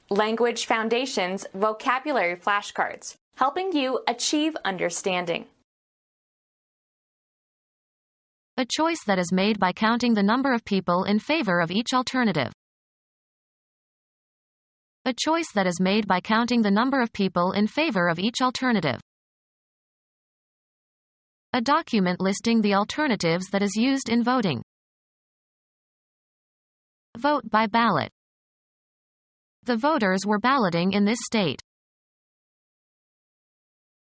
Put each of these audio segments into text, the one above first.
Language Foundations Vocabulary Flashcards, helping you achieve understanding. A choice that is made by counting the number of people in favor of each alternative. A choice that is made by counting the number of people in favor of each alternative. A document listing the alternatives that is used in voting. Vote by ballot. The voters were balloting in this state.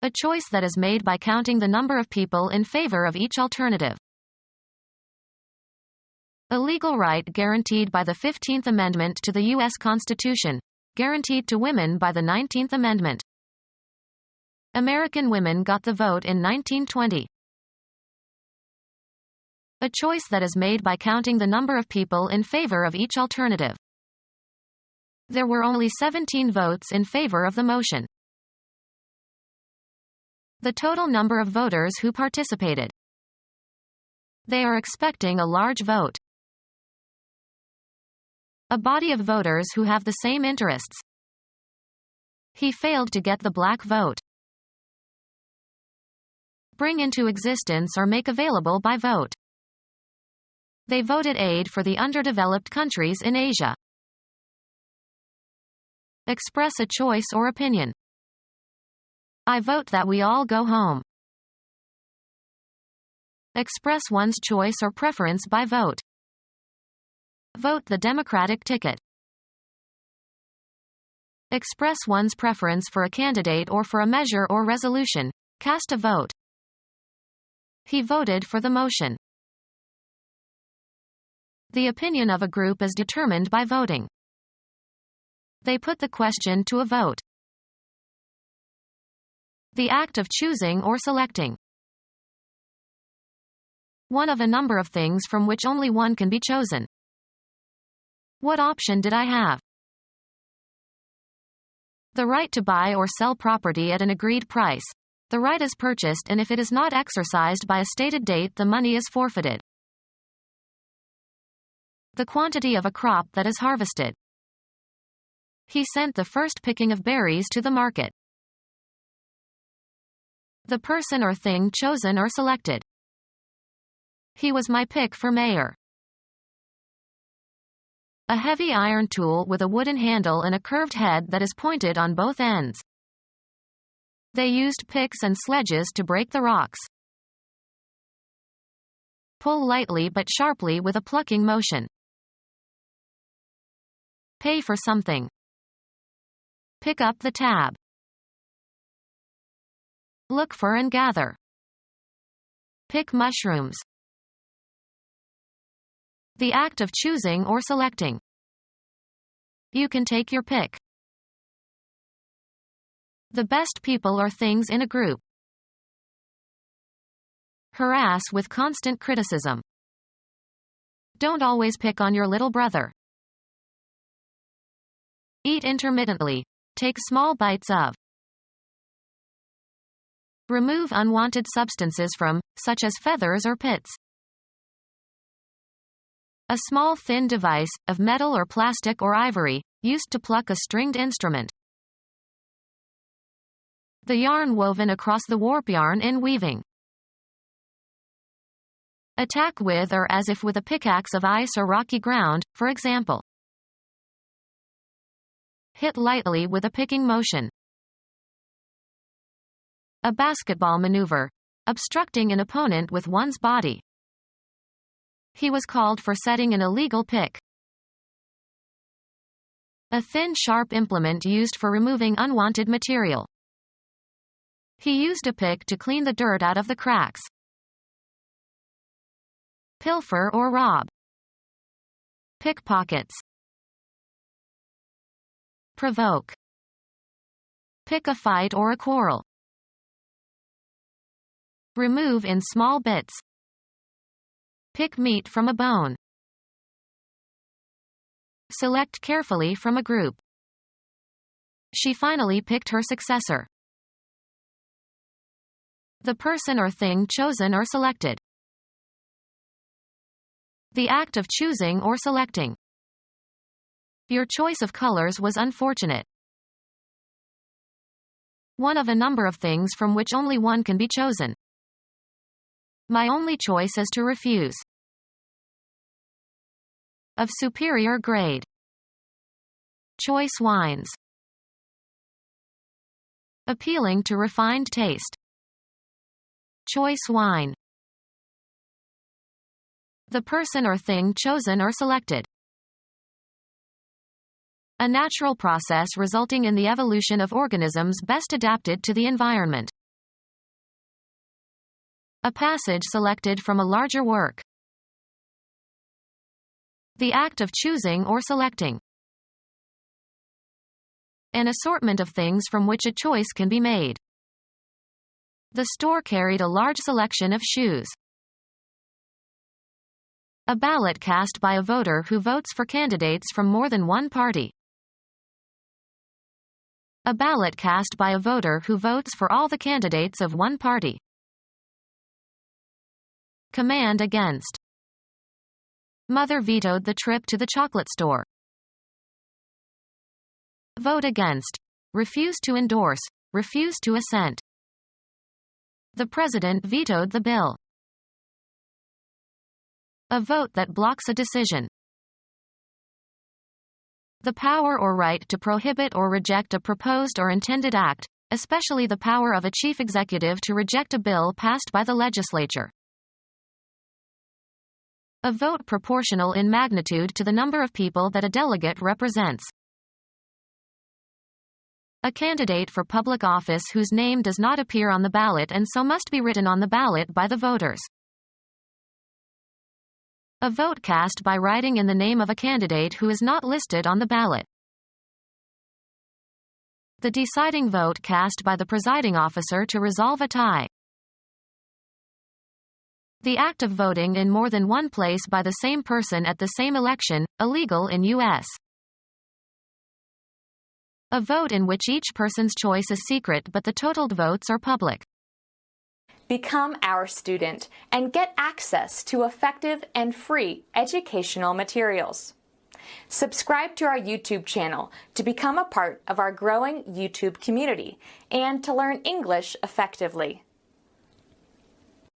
A choice that is made by counting the number of people in favor of each alternative. A legal right guaranteed by the 15th Amendment to the U.S. Constitution, guaranteed to women by the 19th Amendment. American women got the vote in 1920. A choice that is made by counting the number of people in favor of each alternative. There were only 17 votes in favor of the motion. The total number of voters who participated. They are expecting a large vote. A body of voters who have the same interests. He failed to get the black vote. Bring into existence or make available by vote. They voted aid for the underdeveloped countries in Asia. Express a choice or opinion. I vote that we all go home. Express one's choice or preference by vote. Vote the Democratic ticket. Express one's preference for a candidate or for a measure or resolution. Cast a vote. He voted for the motion. The opinion of a group is determined by voting. They put the question to a vote. The act of choosing or selecting. One of a number of things from which only one can be chosen. What option did I have? The right to buy or sell property at an agreed price. The right is purchased, and if it is not exercised by a stated date, the money is forfeited. The quantity of a crop that is harvested. He sent the first picking of berries to the market. The person or thing chosen or selected. He was my pick for mayor. A heavy iron tool with a wooden handle and a curved head that is pointed on both ends. They used picks and sledges to break the rocks. Pull lightly but sharply with a plucking motion. Pay for something. Pick up the tab. Look for and gather. Pick mushrooms. The act of choosing or selecting. You can take your pick. The best people or things in a group. Harass with constant criticism. Don't always pick on your little brother. Eat intermittently. Take small bites of. Remove unwanted substances from, such as feathers or pits. A small thin device, of metal or plastic or ivory, used to pluck a stringed instrument. The yarn woven across the warp yarn in weaving. Attack with or as if with a pickaxe of ice or rocky ground, for example. Hit lightly with a picking motion. A basketball maneuver. Obstructing an opponent with one's body. He was called for setting an illegal pick. A thin, sharp implement used for removing unwanted material. He used a pick to clean the dirt out of the cracks. Pilfer or rob. Pickpockets. Provoke. Pick a fight or a quarrel. Remove in small bits. Pick meat from a bone. Select carefully from a group. She finally picked her successor. The person or thing chosen or selected. The act of choosing or selecting. Your choice of colors was unfortunate. One of a number of things from which only one can be chosen. My only choice is to refuse. Of superior grade. Choice wines. Appealing to refined taste. Choice wine. The person or thing chosen or selected. A natural process resulting in the evolution of organisms best adapted to the environment. A passage selected from a larger work. The act of choosing or selecting. An assortment of things from which a choice can be made. The store carried a large selection of shoes. A ballot cast by a voter who votes for candidates from more than one party. A ballot cast by a voter who votes for all the candidates of one party. Command against. Mother vetoed the trip to the chocolate store. Vote against. Refuse to endorse. Refuse to assent. The president vetoed the bill. A vote that blocks a decision. The power or right to prohibit or reject a proposed or intended act, especially the power of a chief executive to reject a bill passed by the legislature. A vote proportional in magnitude to the number of people that a delegate represents. A candidate for public office whose name does not appear on the ballot and so must be written on the ballot by the voters. A vote cast by writing in the name of a candidate who is not listed on the ballot. The deciding vote cast by the presiding officer to resolve a tie. The act of voting in more than one place by the same person at the same election, illegal in U.S. A vote in which each person's choice is secret but the totaled votes are public. Become our student and get access to effective and free educational materials. Subscribe to our YouTube channel to become a part of our growing YouTube community and to learn English effectively.